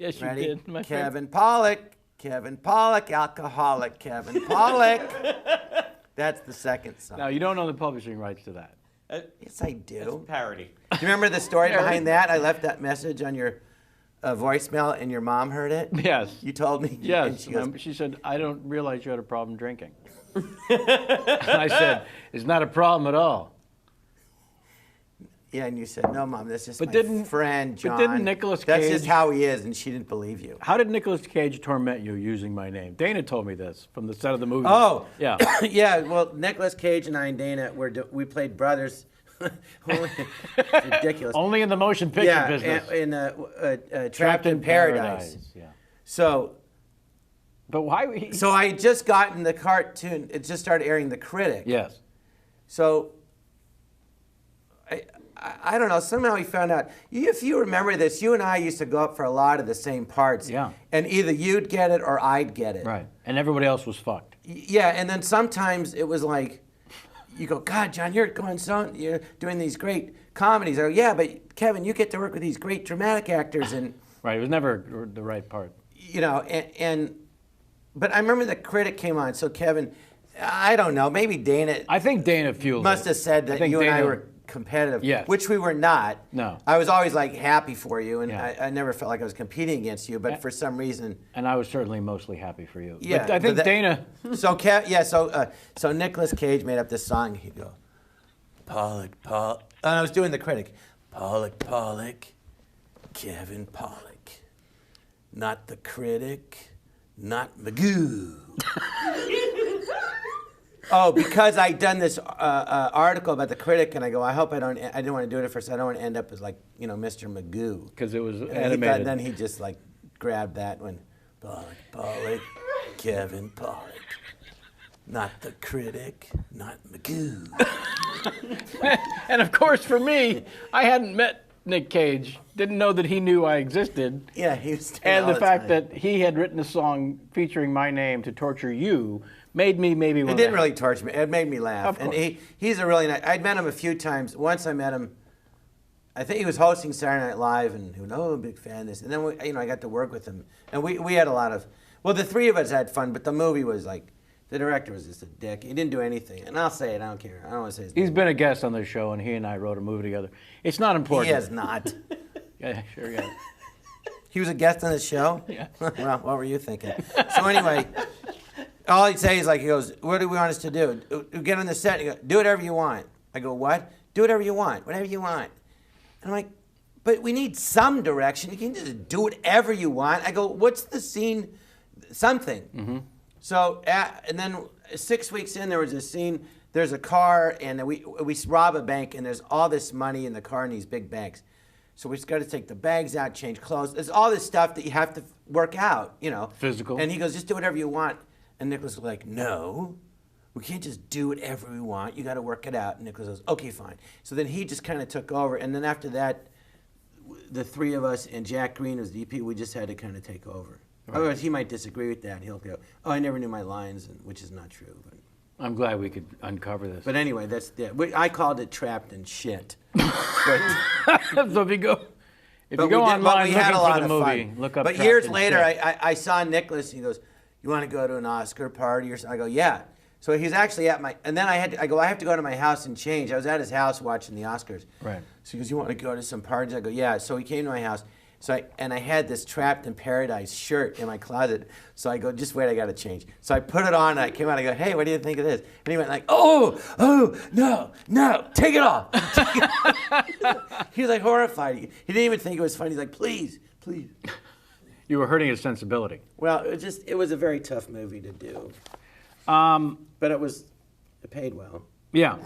Yes, you Ready? did. My Kevin Pollak. Kevin Pollak, alcoholic. Kevin Pollak. That's the second song. Now, you don't own the publishing rights to that. Yes, I do. It's a parody. Do you remember the story behind that? I left that message on your voicemail, and your mom heard it. Yes. You told me. Yes. And she goes, She said, I don't realize you had a problem drinking. I said, it's not a problem at all. yeah, and you said, no, Mom, that's just But my didn't- friend, John. but didn't Nicolas That's Cage- just how he is, and she didn't believe you. How did Nicolas Cage torment you using my name? Dana told me this from the set of the movie. Oh. Yeah. Yeah, well, Nicolas Cage and I and Dana, we played brothers. It's ridiculous. Only in the motion picture Yeah, business. in Trapped in Paradise. Yeah. So But why? I had just gotten the cartoon. It just started airing The Critic. Yes. So I don't know. Somehow he found out. If you remember this, you and I used to go up for a lot of the same parts. Yeah. And either you'd get it or I'd get it. Right. And everybody else was fucked. Yeah, and then sometimes it was like, you go, God, John, you're doing these great comedies. I go, yeah, but Kevin, you get to work with these great dramatic actors, and Right. It was never the right part. But I remember The Critic came on. So Kevin, I don't know, maybe Dana I think Dana fueled must it. have said that think you and I Dana- were competitive, Yes. which we were not. No. I was always like happy for you, and Yeah. I never felt like I was competing against you, but for some reason. And I was certainly mostly happy for you. Yeah, But I think but Dana. So Nicolas Cage made up this song. He'd go, Pollak, and I was doing The Critic. Pollak, Kevin Pollak, not the critic, not Magoo. Oh, because I'd done this article about The Critic, and I go, I didn't want to do it at first. I don't want to end up as like, Mr. Magoo. Because it was And animated. then he just like grabbed that one. Pollak, Kevin Pollak. Not the critic, not Magoo. And of course, for me, I hadn't met Nick Cage, didn't know that he knew I existed. Yeah, he was. And the fact that he had written a song featuring my name to torture you made me maybe. It didn't really torture me. It made me laugh. Of course. And he's a really nice. I'd met him a few times. Once I met him, I think he was hosting Saturday Night Live, and he was, I'm a big fan of this. And then I got to work with him, and we had a lot of. Well, the three of us had fun, but the movie was like. The director was just a dick. He didn't do anything. And I'll say it, I don't care. I don't want to say his name. He's been a guest on this show, and he and I wrote a movie together. It's not important. He has not. Yeah, sure, yeah. He was a guest on the show? Yeah. Well, what were you thinking? So anyway, all he'd say is like, he goes, what do we want us to do? Get on the set. He goes, do whatever you want. I go, what? Do whatever you want. Whatever you want. And I'm like, but we need some direction. You can't just do whatever you want. I go, what's the scene? Something. Mm-hmm. So, and then 6 weeks in, there was a scene. There's a car, and we rob a bank, and there's all this money in the car in these big bags. So we just got to take the bags out, change clothes. There's all this stuff that you have to work out, Physical. And he goes, just do whatever you want. And Nicholas was like, no, we can't just do whatever we want. You got to work it out. And Nicholas goes, okay, fine. So then he just kind of took over. And then after that, the three of us and Jack Green was the DP, we just had to kind of take over. Right. Otherwise, he might disagree with that. He'll go, oh, I never knew my lines, which is not true. But I'm glad we could uncover this. But anyway, I called it Trapped in Shit. So if you go online, we had a lot for the of movie, fun. look up. But Trapped years in later, Shit. I saw Nicholas. He goes, "You want to go to an Oscar party or something?" I go, "Yeah." So he's actually at my, and then I have to go to my house and change. I was at his house watching the Oscars. Right. So he goes, "You want to go to some parties?" I go, "Yeah." So he came to my house. So I had this Trapped in Paradise shirt in my closet. So I go, just wait, I got to change. So I put it on, and I came out, I go, hey, what do you think of this? And he went like, oh, no, take it off. He was like horrified. He didn't even think it was funny. He's like, please. You were hurting his sensibility. Well, it was a very tough movie to do. But it paid well. Yeah.